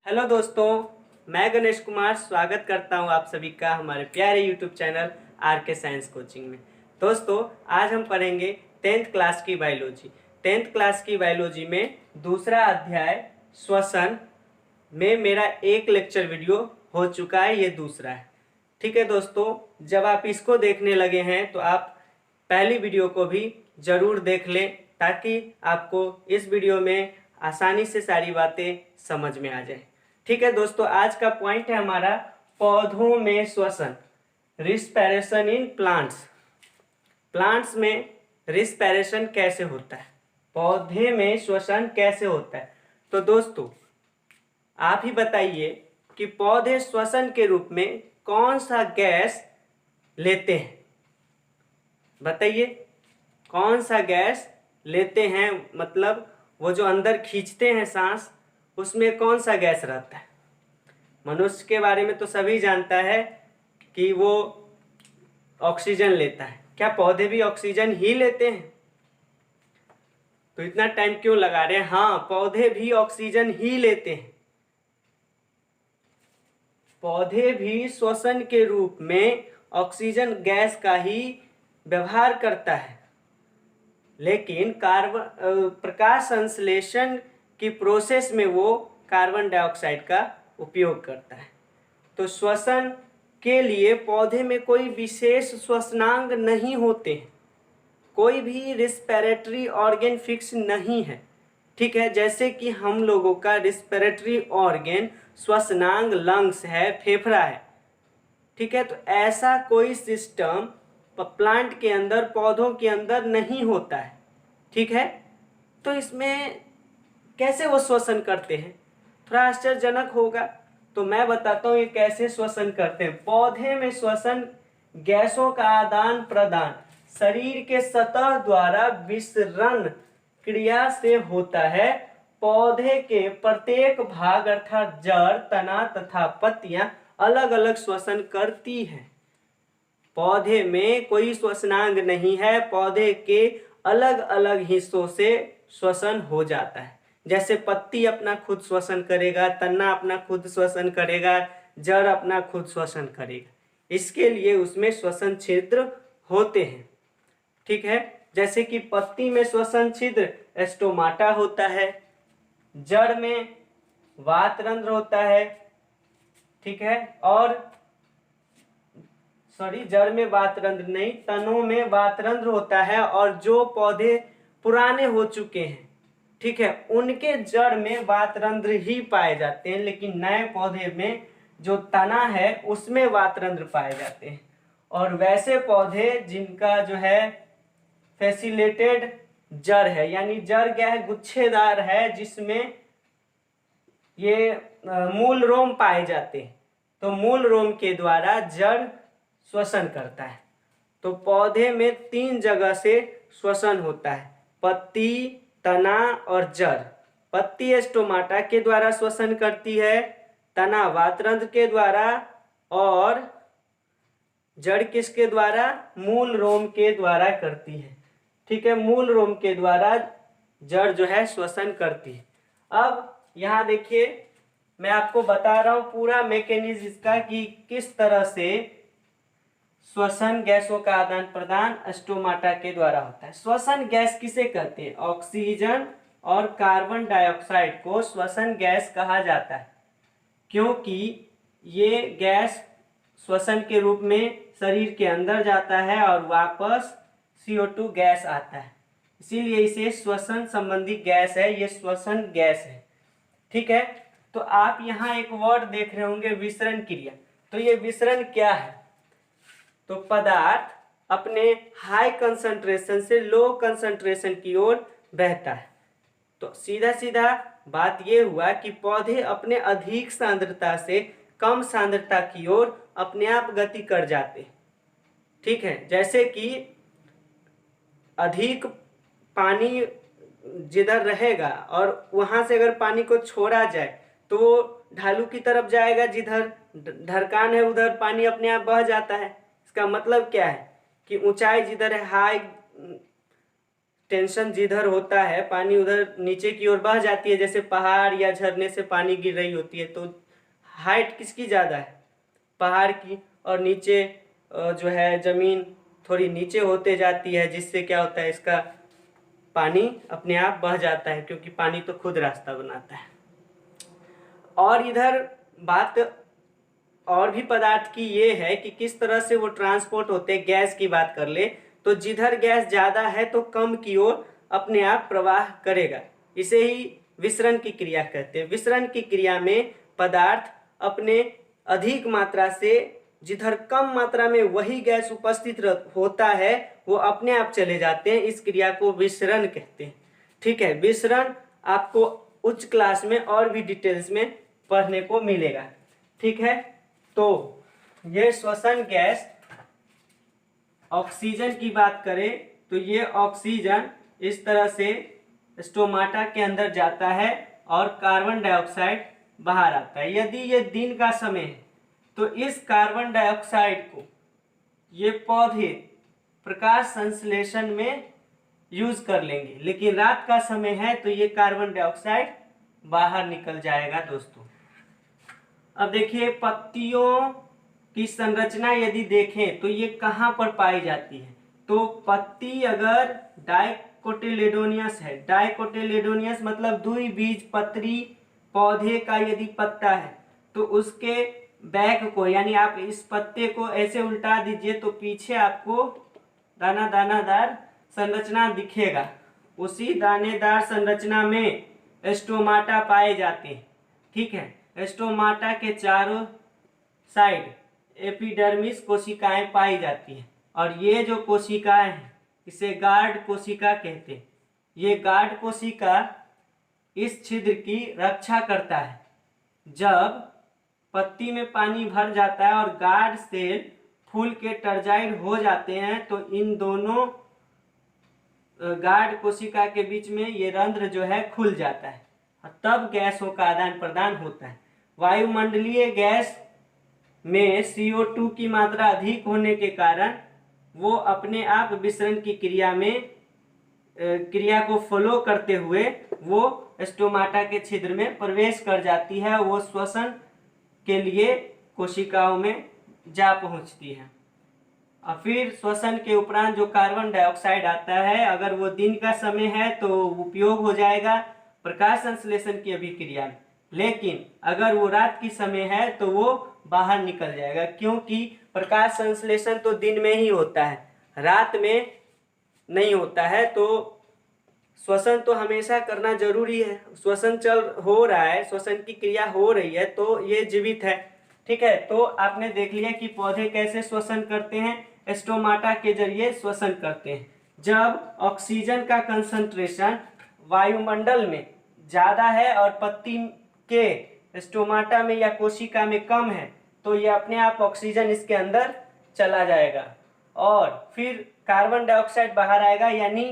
Hello दोस्तों, मैं गणेश कुमार स्वागत करता हूं आप सभी का हमारे प्यारे यूट्यूब चैनल आर के साइंस कोचिंग में। दोस्तों, आज हम पढ़ेंगे 10th क्लास की बायोलॉजी। 10th क्लास की बायोलॉजी में दूसरा अध्याय श्वसन में मेरा एक लेक्चर वीडियो हो चुका है, ये दूसरा है। ठीक है दोस्तों, जब आप इसको देखने लगे हैं तो आप पहली वीडियो को भी ज़रूर देख लें ताकि आपको इस वीडियो में आसानी से सारी बातें समझ में आ जाए। ठीक है दोस्तों, आज का पॉइंट है हमारा पौधों में श्वसन, रिस्पिरेशन इन प्लांट्स। प्लांट्स में रिस्पिरेशन कैसे होता है, पौधे में श्वसन कैसे होता है। तो दोस्तों, आप ही बताइए कि पौधे श्वसन के रूप में कौन सा गैस लेते हैं। बताइए, कौन सा गैस लेते हैं, मतलब वो जो अंदर खींचते हैं सांस, उसमें कौन सा गैस रहता है। मनुष्य के बारे में तो सभी जानता है कि वो ऑक्सीजन लेता है। क्या पौधे भी ऑक्सीजन ही लेते हैं? तो इतना टाइम क्यों लगा रहे हैं? हाँ, पौधे भी ऑक्सीजन ही लेते हैं। पौधे भी श्वसन के रूप में ऑक्सीजन गैस का ही व्यवहार करता है, लेकिन प्रकाश संश्लेषण की प्रोसेस में वो कार्बन डाइऑक्साइड का उपयोग करता है। तो श्वसन के लिए पौधे में कोई विशेष श्वसनांग नहीं होते हैं, कोई भी रिस्पिरेटरी ऑर्गन फिक्स नहीं है। ठीक है, जैसे कि हम लोगों का रिस्पिरेटरी ऑर्गन श्वसनांग लंग्स है, फेफड़ा है। ठीक है, तो ऐसा कोई सिस्टम प्लांट के अंदर, पौधों के अंदर नहीं होता है। ठीक है, तो इसमें कैसे वो श्वसन करते हैं, थोड़ा आश्चर्यजनक होगा। तो मैं बताता हूँ ये कैसे श्वसन करते हैं। पौधे में श्वसन गैसों का आदान प्रदान शरीर के सतह द्वारा विसरण क्रिया से होता है। पौधे के प्रत्येक भाग अर्थात जड़, तना तथा पत्तियां अलग अलग श्वसन करती हैं। पौधे में कोई श्वसनांग नहीं है, पौधे के अलग अलग हिस्सों से श्वसन हो जाता है। जैसे पत्ती अपना खुद श्वसन करेगा, तना अपना खुद श्वसन करेगा, जड़ अपना खुद श्वसन करेगा। इसके लिए उसमें श्वसन छिद्र होते हैं। ठीक है, जैसे कि पत्ती में श्वसन छिद्र स्टोमाटा होता है, जड़ में वातरंध्र होता है। ठीक है, और जड़ में वातरंध्र नहीं, तनों में वातरंध्र होता है। और जो पौधे पुराने हो चुके हैं, ठीक है, उनके जड़ में वातरंध्र ही पाए जाते हैं, लेकिन नए पौधे में जो तना है उसमें वातरंध्र पाए जाते हैं। और वैसे पौधे जिनका जो है फैसिलेटेड जड़ है, यानी जड़ क्या है, गुच्छेदार है, जिसमें ये मूल रोम पाए जाते हैं, तो मूल रोम के द्वारा जड़ श्वसन करता है। तो पौधे में 3 जगह से श्वसन होता है, पत्ती, तना और जड़। पत्ती स्टोमाटा के द्वारा श्वसन करती है, तना वातरंध्र के द्वारा, और जड़ किसके द्वारा? मूल रोम के द्वारा करती है। ठीक है, मूल रोम के द्वारा जड़ जो है श्वसन करती है। अब यहाँ देखिए, मैं आपको बता रहा हूँ पूरा मैकेनिज्म इसका कि किस तरह से श्वसन गैसों का आदान प्रदान स्टोमाटा के द्वारा होता है। श्वसन गैस किसे कहते हैं? ऑक्सीजन और कार्बन डाइऑक्साइड को श्वसन गैस कहा जाता है, क्योंकि ये गैस श्वसन के रूप में शरीर के अंदर जाता है और वापस CO2 गैस आता है, इसीलिए इसे श्वसन संबंधी गैस है, ये श्वसन गैस है। ठीक है, तो आप यहाँ एक वर्ड देख रहे होंगे, विसरण क्रिया। तो ये विसरण क्या है? तो पदार्थ अपने हाई कंसंट्रेशन से लो कंसंट्रेशन की ओर बहता है। तो सीधा सीधा बात ये हुआ कि पौधे अपने अधिक सांद्रता से कम सांद्रता की ओर अपने आप गति कर जाते। ठीक है, जैसे कि अधिक पानी जिधर रहेगा और वहां से अगर पानी को छोड़ा जाए तो वो ढालू की तरफ जाएगा, जिधर ढरकान है उधर पानी अपने आप बह जाता है। इसका मतलब क्या है कि ऊंचाई जिधर है, हाई टेंशन जिधर होता है पानी उधर नीचे की ओर बह जाती है, जैसे पहाड़ या झरने से पानी गिर रही होती है। तो हाइट किसकी ज़्यादा है? पहाड़ की। और नीचे जो है ज़मीन थोड़ी नीचे होते जाती है, जिससे क्या होता है, इसका पानी अपने आप बह जाता है, क्योंकि पानी तो खुद रास्ता बनाता है। और इधर बात और भी पदार्थ की ये है कि किस तरह से वो ट्रांसपोर्ट होते हैं। गैस की बात कर ले तो जिधर गैस ज़्यादा है तो कम की ओर अपने आप प्रवाह करेगा। इसे ही विसरण की क्रिया कहते हैं। विसरण की क्रिया में पदार्थ अपने अधिक मात्रा से जिधर कम मात्रा में वही गैस उपस्थित होता है वो अपने आप चले जाते हैं। इस क्रिया को विसरण कहते हैं। ठीक है, विसरण आपको उच्च क्लास में और भी डिटेल्स में पढ़ने को मिलेगा। ठीक है, तो ये श्वसन गैस, ऑक्सीजन की बात करें तो ये ऑक्सीजन इस तरह से स्टोमाटा के अंदर जाता है और कार्बन डाइऑक्साइड बाहर आता है। यदि ये दिन का समय है तो इस कार्बन डाइऑक्साइड को ये पौधे प्रकाश संश्लेषण में यूज कर लेंगे, लेकिन रात का समय है तो ये कार्बन डाइऑक्साइड बाहर निकल जाएगा दोस्तों। अब देखिए पत्तियों की संरचना यदि देखें तो ये कहाँ पर पाई जाती है। तो पत्ती अगर डाइकोटिलेडोनियस है, डाइकोटिलेडोनियस मतलब द्विबीजपत्री पौधे का यदि पत्ता है तो उसके बैक को, यानी आप इस पत्ते को ऐसे उल्टा दीजिए तो पीछे आपको दाना दानादार संरचना दिखेगा। उसी दानेदार संरचना में स्टोमाटा पाए जाते हैं। ठीक है, स्टोमाटा के चारों साइड एपिडर्मिस कोशिकाएं पाई जाती हैं और ये जो कोशिकाएं हैं इसे गार्ड कोशिका कहते हैं। ये गार्ड कोशिका इस छिद्र की रक्षा करता है। जब पत्ती में पानी भर जाता है और गार्ड सेल फूल के टर्जाइड हो जाते हैं तो इन दोनों गार्ड कोशिका के बीच में ये रंध्र जो है खुल जाता है और तब गैसों का आदान प्रदान होता है। वायुमंडलीय गैस में CO2 की मात्रा अधिक होने के कारण वो अपने आप विसरण की क्रिया को फॉलो करते हुए वो स्टोमाटा के छिद्र में प्रवेश कर जाती है। वो श्वसन के लिए कोशिकाओं में जा पहुंचती है और फिर श्वसन के उपरांत जो कार्बन डाइऑक्साइड आता है, अगर वो दिन का समय है तो उपयोग हो जाएगा प्रकाश संश्लेषण की अभिक्रिया में, लेकिन अगर वो रात की समय है तो वो बाहर निकल जाएगा, क्योंकि प्रकाश संश्लेषण तो दिन में ही होता है, रात में नहीं होता है। तो श्वसन तो हमेशा करना जरूरी है। श्वसन हो रहा है, श्वसन की क्रिया हो रही है तो ये जीवित है। ठीक है, तो आपने देख लिया कि पौधे कैसे श्वसन करते हैं, स्टोमाटा के जरिए श्वसन करते हैं। जब ऑक्सीजन का कंसंट्रेशन वायुमंडल में ज़्यादा है और पत्ती के स्टोमाटा में या कोशिका में कम है तो ये अपने आप ऑक्सीजन इसके अंदर चला जाएगा और फिर कार्बन डाइऑक्साइड बाहर आएगा, यानी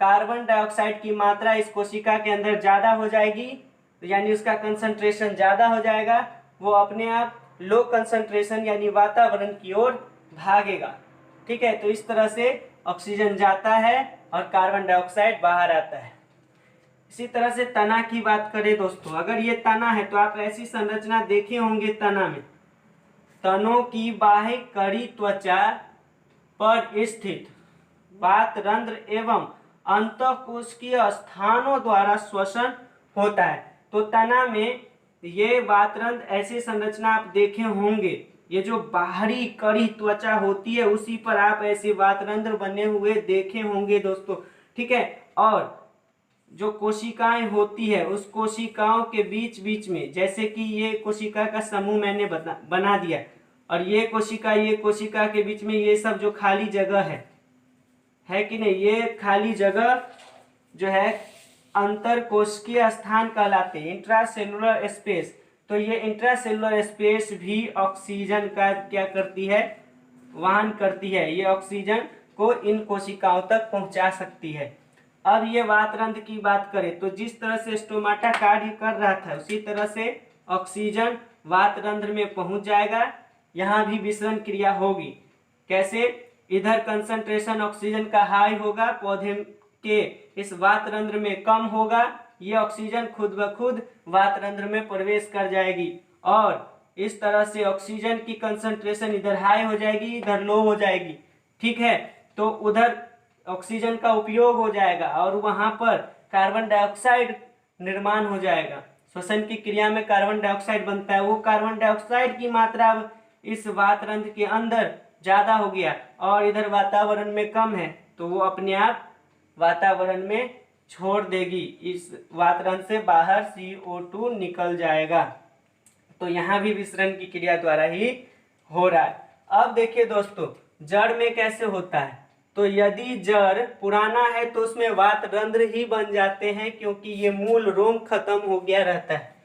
कार्बन डाइऑक्साइड की मात्रा इस कोशिका के अंदर ज़्यादा हो जाएगी, यानी उसका कंसंट्रेशन ज़्यादा हो जाएगा। वो अपने आप लो कंसंट्रेशन यानी वातावरण की ओर भागेगा। ठीक है, तो इस तरह से ऑक्सीजन जाता है और कार्बन डाइऑक्साइड बाहर आता है। इसी तरह से तना की बात करें दोस्तों, अगर ये तना है तो आप ऐसी संरचना देखे होंगे तना में, तनों की बाह्य कड़ी त्वचा पर स्थित वातरंध्र एवं अंतःकोशिकीय स्थानों द्वारा श्वसन होता है। तो तना में ये वातरंध्र ऐसी संरचना आप देखे होंगे, ये जो बाहरी कड़ी त्वचा होती है उसी पर आप ऐसे वातरंध्र बने हुए देखे होंगे दोस्तों। ठीक है, और जो कोशिकाएं होती है उस कोशिकाओं के बीच बीच में, जैसे कि ये कोशिका का समूह मैंने बना दिया और ये कोशिका के बीच में ये सब जो खाली जगह है कि नहीं, ये खाली जगह जो है अंतरकोशिकीय स्थान कहलाते हैं, इंट्रासेलुलर स्पेस। तो ये इंट्रासेलुलर स्पेस भी ऑक्सीजन का क्या करती है, वहन करती है। ये ऑक्सीजन को इन कोशिकाओं तक पहुंचा सकती है। अब ये वातरंध्र की बात करें तो जिस तरह से स्टोमाटा कार्य कर रहा था उसी तरह से ऑक्सीजन वातरंध्र में पहुंच जाएगा। यहाँ भी विसरण क्रिया होगी। कैसे? इधर कंसंट्रेशन ऑक्सीजन का हाई होगा, पौधे के इस वातरंध्र में कम होगा, ये ऑक्सीजन खुद ब खुद वातरंध्र में प्रवेश कर जाएगी और इस तरह से ऑक्सीजन की कंसंट्रेशन इधर हाई हो जाएगी, इधर लो हो जाएगी। ठीक है, तो उधर ऑक्सीजन का उपयोग हो जाएगा और वहां पर कार्बन डाइऑक्साइड निर्माण हो जाएगा। श्वसन की क्रिया में कार्बन डाइऑक्साइड बनता है, वो कार्बन डाइऑक्साइड की मात्रा अब इस वातरंध्र के अंदर ज्यादा हो गया और इधर वातावरण में कम है, तो वो अपने आप वातावरण में छोड़ देगी, इस वातरंध्र से बाहर CO2 निकल जाएगा। तो यहाँ भी विसरण की क्रिया द्वारा ही हो रहा है। अब देखिए दोस्तों, जड़ में कैसे होता है, तो यदि जड़ पुराना है तो उसमें वातरंध्र ही बन जाते हैं, क्योंकि ये मूल रोम खत्म हो गया रहता है।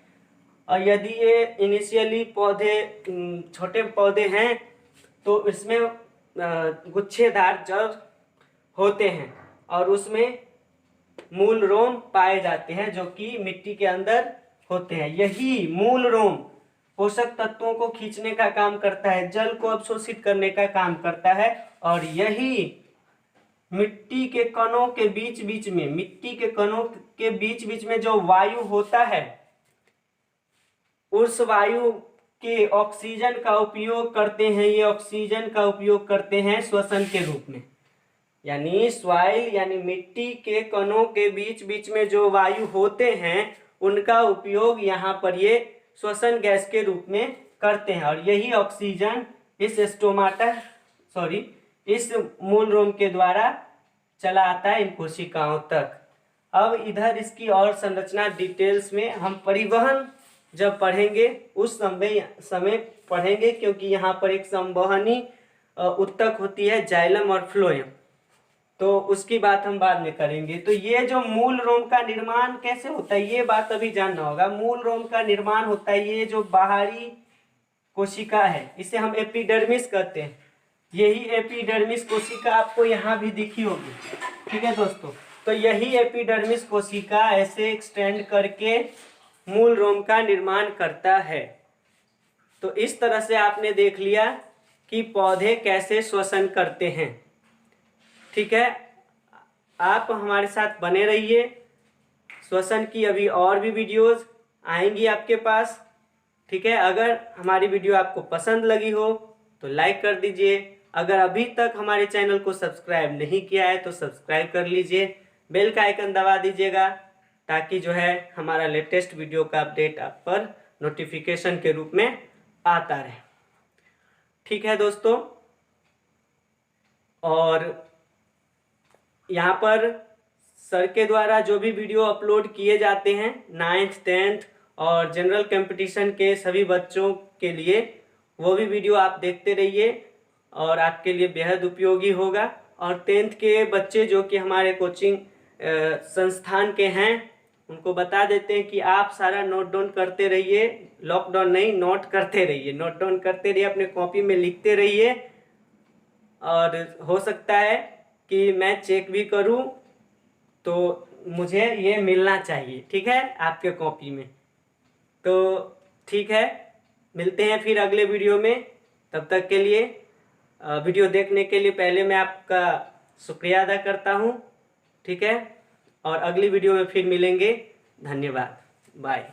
और यदि ये इनिशियली पौधे छोटे पौधे हैं तो इसमें गुच्छेदार जड़ होते हैं और उसमें मूल रोम पाए जाते हैं जो कि मिट्टी के अंदर होते हैं। यही मूल रोम पोषक तत्वों को खींचने का काम करता है, जल को अवशोषित करने का काम करता है और यही मिट्टी के कणों के बीच बीच में जो वायु होता है, उस वायु के ऑक्सीजन का उपयोग करते हैं, ये ऑक्सीजन का उपयोग करते हैं श्वसन के रूप में। यानी सॉइल यानी मिट्टी के कणों के बीच में जो वायु होते हैं उनका उपयोग यहाँ पर ये श्वसन गैस के रूप में करते हैं और यही ऑक्सीजन इस मूल रोम के द्वारा चला आता है इन कोशिकाओं तक। अब इधर इसकी और संरचना डिटेल्स में हम परिवहन जब पढ़ेंगे उस समय पढ़ेंगे, क्योंकि यहाँ पर एक संवहनी उत्तक होती है, जाइलम और फ्लोएम, तो उसकी बात हम बाद में करेंगे। तो ये जो मूल रोम का निर्माण कैसे होता है ये बात अभी जानना होगा। मूल रोम का निर्माण होता है, ये जो बाहरी कोशिका है इसे हम एपिडर्मिस कहते हैं। यही एपिडर्मिस कोशिका आपको यहाँ भी दिखी होगी। ठीक है दोस्तों, तो यही एपिडर्मिस कोशिका ऐसे एक्सटेंड करके मूल रोम का निर्माण करता है। तो इस तरह से आपने देख लिया कि पौधे कैसे श्वसन करते हैं। ठीक है, आप हमारे साथ बने रहिए, श्वसन की अभी और भी वीडियोस आएंगी आपके पास। ठीक है, अगर हमारी वीडियो आपको पसंद लगी हो तो लाइक कर दीजिए। अगर अभी तक हमारे चैनल को सब्सक्राइब नहीं किया है तो सब्सक्राइब कर लीजिए, बेल का आइकन दबा दीजिएगा ताकि जो है हमारा लेटेस्ट वीडियो का अपडेट आप पर नोटिफिकेशन के रूप में आता रहे। ठीक है दोस्तों, और यहाँ पर सर के द्वारा जो भी वीडियो अपलोड किए जाते हैं 9th 10th और जनरल कंपटीशन के सभी बच्चों के लिए, वो भी वीडियो आप देखते रहिए और आपके लिए बेहद उपयोगी होगा। और 10th के बच्चे जो कि हमारे कोचिंग संस्थान के हैं उनको बता देते हैं कि आप सारा नोट डाउन करते रहिए, लॉकडाउन नहीं, नोट करते रहिए, नोट डाउन करते रहिए, अपने कॉपी में लिखते रहिए और हो सकता है कि मैं चेक भी करूं तो मुझे ये मिलना चाहिए। ठीक है, आपके कॉपी में। तो ठीक है, मिलते हैं फिर अगले वीडियो में। तब तक के लिए वीडियो देखने के लिए पहले मैं आपका शुक्रिया अदा करता हूं। ठीक है, और अगली वीडियो में फिर मिलेंगे। धन्यवाद, बाय।